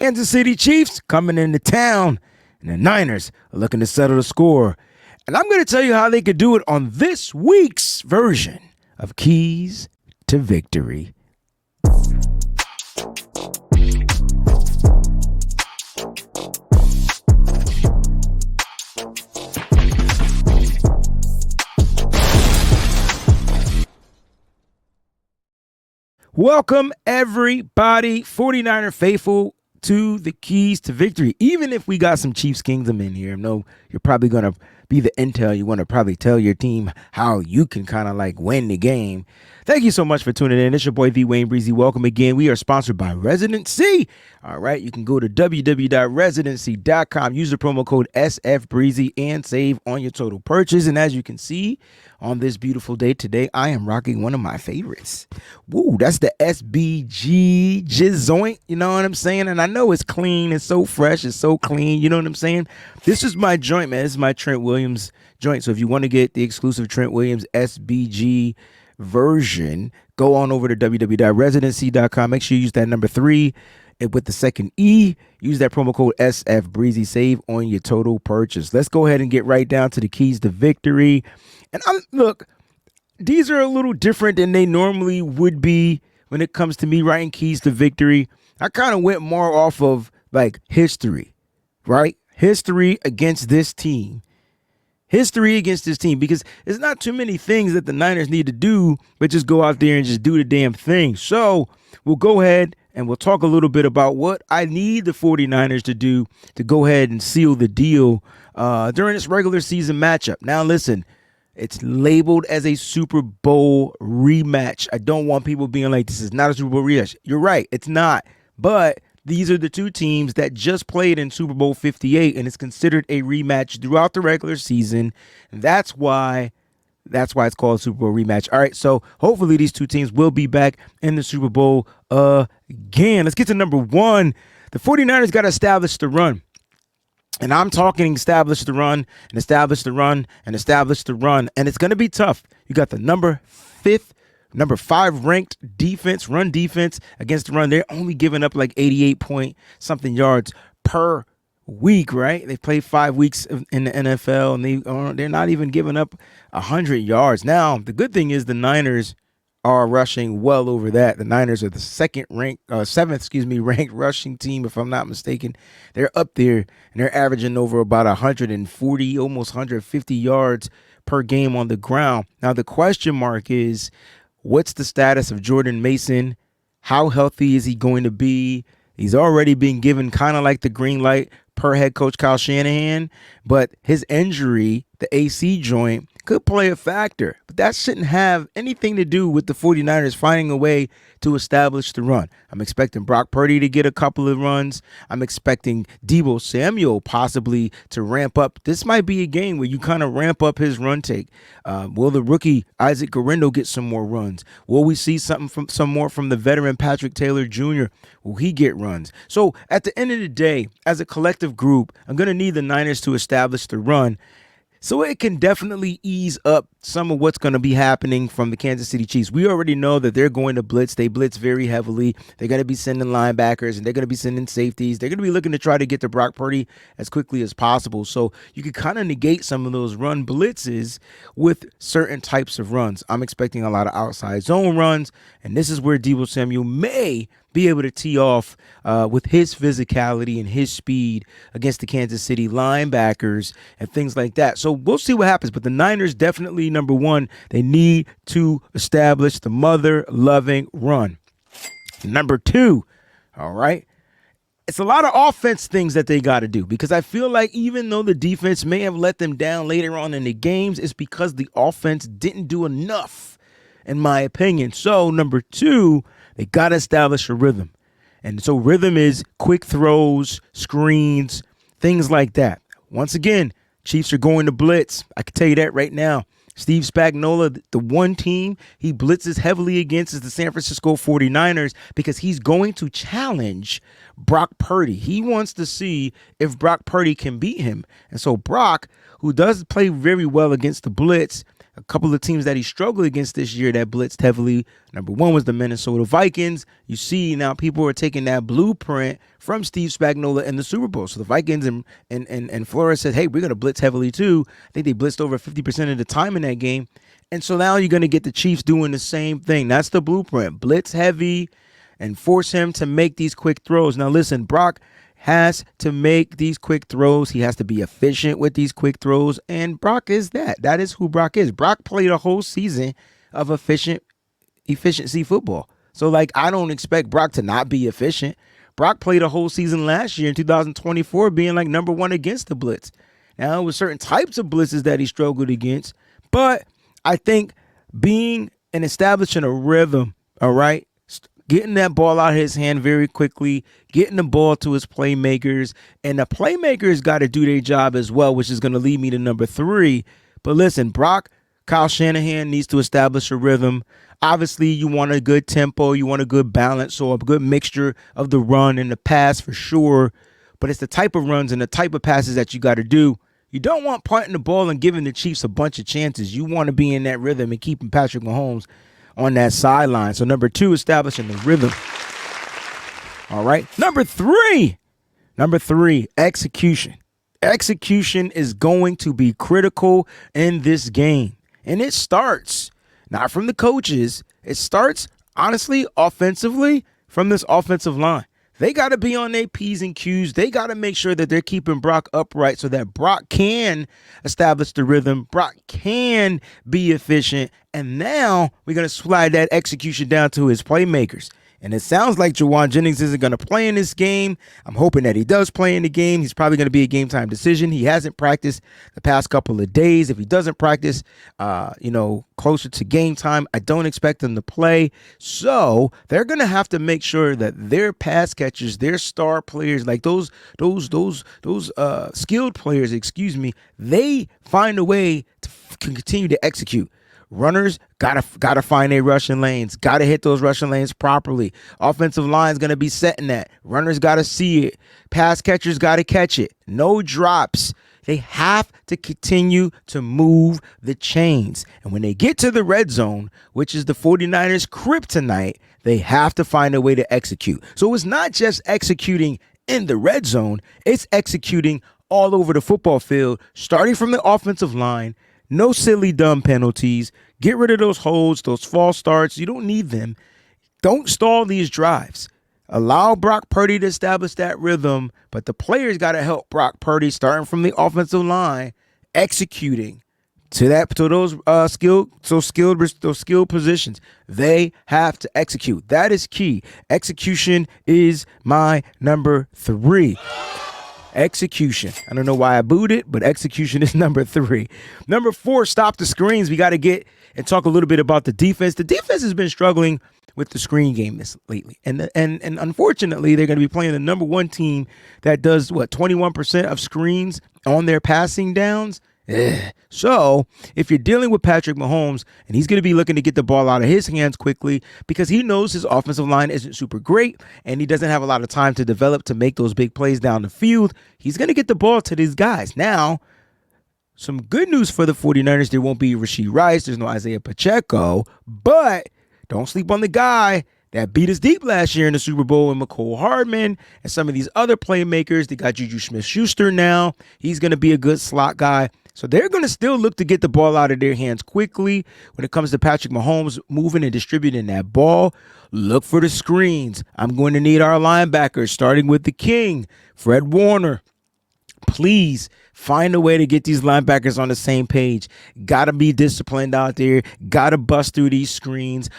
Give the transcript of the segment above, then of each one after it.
Kansas City Chiefs coming into town, and the Niners are looking to settle the score. And I'm going to tell you how they could do it on this week's version of Keys to Victory. Welcome, everybody, 49er faithful, to the Keys to Victory. Even if we got some Chiefs Kingdom in here, I know you're probably going to be the intel. You want to probably tell your team how you can kind of like win the game. Thank you so much for tuning in. It's your boy, WayneBreezie. Welcome again. We are sponsored by Residency. All right, you can go to www.residency.com, use the promo code SFBreezie, and save on your total purchase. And as you can see, on this beautiful day today, I am rocking one of my favorites. Woo, that's the SBG joint, you know what I'm saying? And I know it's clean, it's so fresh, it's so clean, you know what I'm saying? This is my joint, man. This is my Trent Williams joint. So if you want to get the exclusive Trent Williams SBG version, go on over to www.residency.com. Make sure you use that number 3 with the second E. Use that promo code SFBreezie. Save on your total purchase. Let's go ahead and get right down to the Keys to Victory. And look, these are a little different than they normally would be when it comes to me writing Keys to Victory. I kind of went more off of like history, right? History against this team. History against this team, because there's not too many things that the Niners need to do, but just go out there and just do the damn thing. So we'll go ahead and we'll talk a little bit about what I need the 49ers to do to go ahead and seal the deal during this regular season matchup. Now, listen, it's labeled as a Super Bowl rematch. I don't want people being like, this is not a Super Bowl rematch. You're right, it's not. But these are the two teams that just played in Super Bowl 58, and it's considered a rematch throughout the regular season. And that's why it's called Super Bowl rematch. All right, so hopefully these two teams will be back in the Super Bowl again. Let's get to number 1. The 49ers got to establish the run. And I'm talking establish the run and establish the run and establish the run. And it's going to be tough. You got the number 5 ranked defense, run defense against the run. They're only giving up like 88 point something yards per week, right? They played 5 weeks in the NFL, and they're not even giving up 100 yards. Now, the good thing is the Niners are rushing well over that. The Niners are the seventh ranked rushing team, if I'm not mistaken. They're up there, and they're averaging over about 140, almost 150 yards per game on the ground. Now, the question mark is, what's the status of Jordan Mason? How healthy is he going to be? He's already been given kind of like the green light per head coach Kyle Shanahan, but his injury, the AC joint, could play a factor. But that shouldn't have anything to do with the 49ers finding a way to establish the run. I'm expecting Brock Purdy to get a couple of runs. I'm expecting Deebo Samuel possibly to ramp up. This might be a game where you kind of ramp up his run take. Will the rookie Isaac Guerrero get some more runs? Will we see some more from the veteran Patrick Taylor Jr.? Will he get runs? So at the end of the day, as a collective group, I'm going to need the Niners to establish the run, so it can definitely ease up some of what's going to be happening from the Kansas City Chiefs. We already know that they're going to blitz. They blitz very heavily. They're going to be sending linebackers, and they're going to be sending safeties. They're going to be looking to try to get to Brock Purdy as quickly as possible. So you can kind of negate some of those run blitzes with certain types of runs. I'm expecting a lot of outside zone runs, and this is where Deebo Samuel may be able to tee off with his physicality and his speed against the Kansas City linebackers and things like that. So we'll see what happens. But the Niners definitely, number 1, they need to establish the mother-loving run. Number 2, all right, it's a lot of offense things that they got to do, because I feel like even though the defense may have let them down later on in the games, it's because the offense didn't do enough, in my opinion. So number 2, they got to establish a rhythm. And so rhythm is quick throws, screens, things like that. Once again, Chiefs are going to blitz. I can tell you that right now. Steve Spagnuolo, the one team he blitzes heavily against is the San Francisco 49ers, because he's going to challenge Brock Purdy. He wants to see if Brock Purdy can beat him. And so Brock, who does play very well against the blitz, a couple of teams that he struggled against this year that blitzed heavily. Number one was the Minnesota Vikings. You see now people are taking that blueprint from Steve Spagnuolo in the Super Bowl. So the Vikings and Flores said, hey, we're going to blitz heavily too. I think they blitzed over 50% of the time in that game. And so now you're going to get the Chiefs doing the same thing. That's the blueprint. Blitz heavy and force him to make these quick throws. Now listen, Brock has to make these quick throws. He has to be efficient with these quick throws. And Brock is that. That is who Brock is. Brock played a whole season of efficiency football. So, like, I don't expect Brock to not be efficient. Brock played a whole season last year in 2024 being like number one against the blitz. Now, it was certain types of blitzes that he struggled against. But I think being and establishing a rhythm, all right, getting that ball out of his hand very quickly, getting the ball to his playmakers, and the playmakers got to do their job as well, which is going to lead me to number 3. But listen, Kyle Shanahan needs to establish a rhythm. Obviously, you want a good tempo, you want a good balance, so a good mixture of the run and the pass for sure. But it's the type of runs and the type of passes that you got to do. You don't want punting the ball and giving the Chiefs a bunch of chances. You want to be in that rhythm and keeping Patrick Mahomes on that sideline. So number 2, establishing the rhythm. All right. Number three, execution. Execution is going to be critical in this game. And it starts not from the coaches. It starts, honestly, offensively from this offensive line. They got to be on their P's and Q's. They got to make sure that they're keeping Brock upright so that Brock can establish the rhythm. Brock can be efficient. And now we're going to slide that execution down to his playmakers. And it sounds like Jawan Jennings isn't going to play in this game. I'm hoping that he does play in the game. He's probably going to be a game time decision. He hasn't practiced the past couple of days. If he doesn't practice, closer to game time, I don't expect him to play. So they're going to have to make sure that their pass catchers, their star players, like those skilled players, they find a way to continue to execute. Runners gotta find their rushing lanes, gotta hit those rushing lanes properly. Offensive line's gonna be setting that. Runners gotta see it. Pass catchers gotta catch it. No drops. They have to continue to move the chains. And when they get to the red zone, which is the 49ers' kryptonite, they have to find a way to execute. So it's not just executing in the red zone, it's executing all over the football field, starting from the offensive line. No silly, dumb penalties. Get rid of those holds, those false starts. You don't need them. Don't stall these drives. Allow Brock Purdy to establish that rhythm, but the players got to help Brock Purdy, starting from the offensive line, executing to those skilled positions. They have to execute. That is key. Execution is my number 3. Execution. I don't know why I booed it, but execution is number 3. Number 4, stop the screens. We got to get and talk a little bit about the defense. The defense has been struggling with the screen game lately. And unfortunately, they're going to be playing the number 1 team that does, 21% of screens on their passing downs. So if you're dealing with Patrick Mahomes and he's going to be looking to get the ball out of his hands quickly because he knows his offensive line isn't super great and he doesn't have a lot of time to develop to make those big plays down the field, he's going to get the ball to these guys. Now, some good news for the 49ers, there won't be Rashee Rice, there's no Isaiah Pacheco, but don't sleep on the guy that beat us deep last year in the Super Bowl, and McCole Hardman and some of these other playmakers. They got Juju Smith-Schuster now. He's going to be a good slot guy. So they're going to still look to get the ball out of their hands quickly. When it comes to Patrick Mahomes moving and distributing that ball, look for the screens. I'm going to need our linebackers, starting with the king, Fred Warner. Please find a way to get these linebackers on the same page. Got to be disciplined out there. Got to bust through these screens.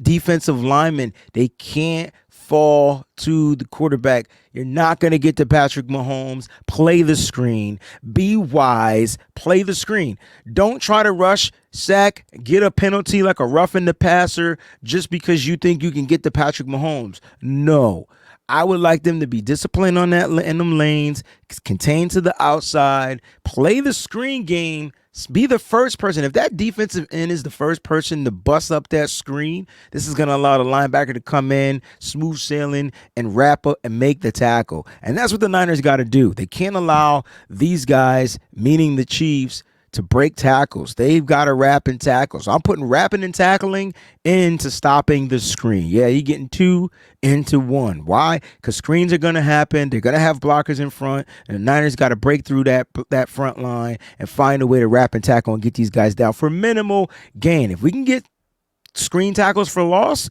Defensive linemen, they can't fall to the quarterback. You're not going to get to Patrick Mahomes. Play the screen. Be wise. Play the screen. Don't try to rush, sack, get a penalty like a roughing the passer just because you think you can get to Patrick Mahomes. No. I would like them to be disciplined on that in them lanes, contain to the outside, play the screen game, Be the first person. If that defensive end is the first person to bust up that screen, this is going to allow the linebacker to come in, smooth sailing, and wrap up and make the tackle. And that's what the Niners got to do. They can't allow these guys, meaning the Chiefs, to break tackles. They've got to wrap and tackle. So I'm putting wrapping and tackling into stopping the screen. Yeah, you're getting 2 into 1. Why? Because screens are going to happen. They're going to have blockers in front, and the Niners got to break through that front line and find a way to wrap and tackle and get these guys down for minimal gain. If we can get screen tackles for loss,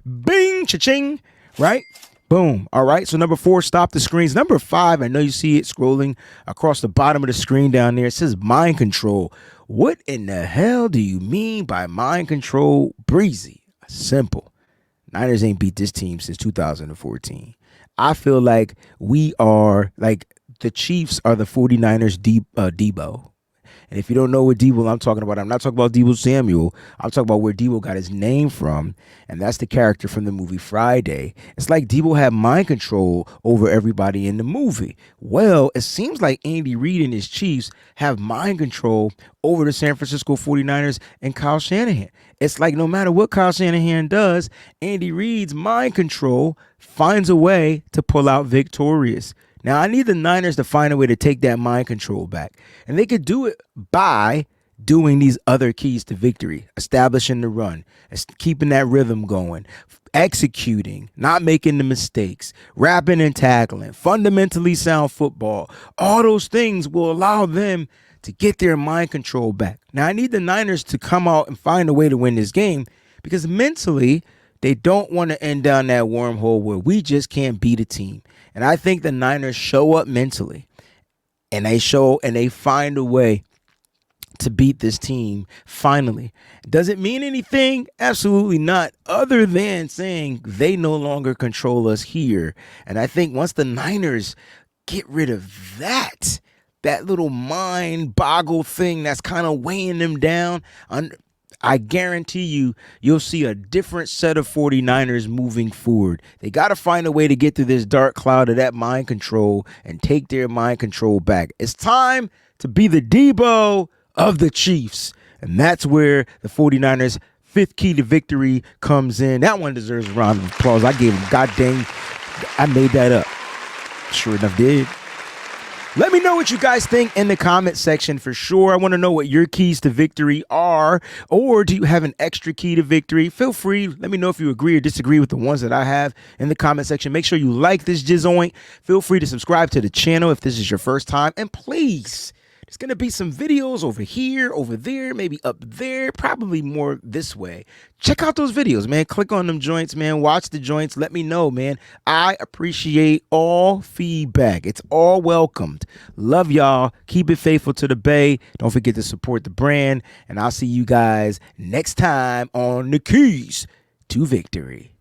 bing, cha-ching, right? Boom. All right. So number 4, stop the screens. Number 5, I know you see it scrolling across the bottom of the screen down there. It says mind control. What in the hell do you mean by mind control, Breezie? Simple. Niners ain't beat this team since 2014. I feel like we are like the Chiefs are the 49ers Debo. And if you don't know what Debo I'm talking about, I'm not talking about Debo Samuel. I'm talking about where Debo got his name from, and that's the character from the movie Friday. It's like Debo had mind control over everybody in the movie. Well, it seems like Andy Reid and his Chiefs have mind control over the San Francisco 49ers and Kyle Shanahan. It's like no matter what Kyle Shanahan does, Andy Reid's mind control finds a way to pull out victorious. Now, I need the Niners to find a way to take that mind control back. And they could do it by doing these other keys to victory, establishing the run, keeping that rhythm going, executing, not making the mistakes, wrapping and tackling, fundamentally sound football. All those things will allow them to get their mind control back. Now, I need the Niners to come out and find a way to win this game because mentally, they don't want to end down that wormhole where we just can't beat a team. And I think the Niners show up mentally and they find a way to beat this team finally. Does it mean anything? Absolutely not, other than saying they no longer control us here. And I think once the Niners get rid of that little mind boggle thing that's kind of weighing them down, I guarantee you'll see a different set of 49ers moving forward. They got to find a way to get through this dark cloud of that mind control and take their mind control back. It's time to be the Debo of the Chiefs. And that's where the 49ers' 5th key to victory comes in. That one deserves a round of applause. I gave him goddamn, I made that up. Sure enough did. Let me know what you guys think in the comment section for sure. I want to know what your keys to victory are, or do you have an extra key to victory? Feel free. Let me know if you agree or disagree with the ones that I have in the comment section. Make sure you like this jizoint. Feel free to subscribe to the channel if this is your first time. And please, there's going to be some videos over here, over there, maybe up there, probably more this way. Check out those videos, man. Click on them joints, man. Watch the joints. Let me know, man. I appreciate all feedback. It's all welcomed. Love y'all. Keep it faithful to the Bay. Don't forget to support the brand. And I'll see you guys next time on the Keys to Victory.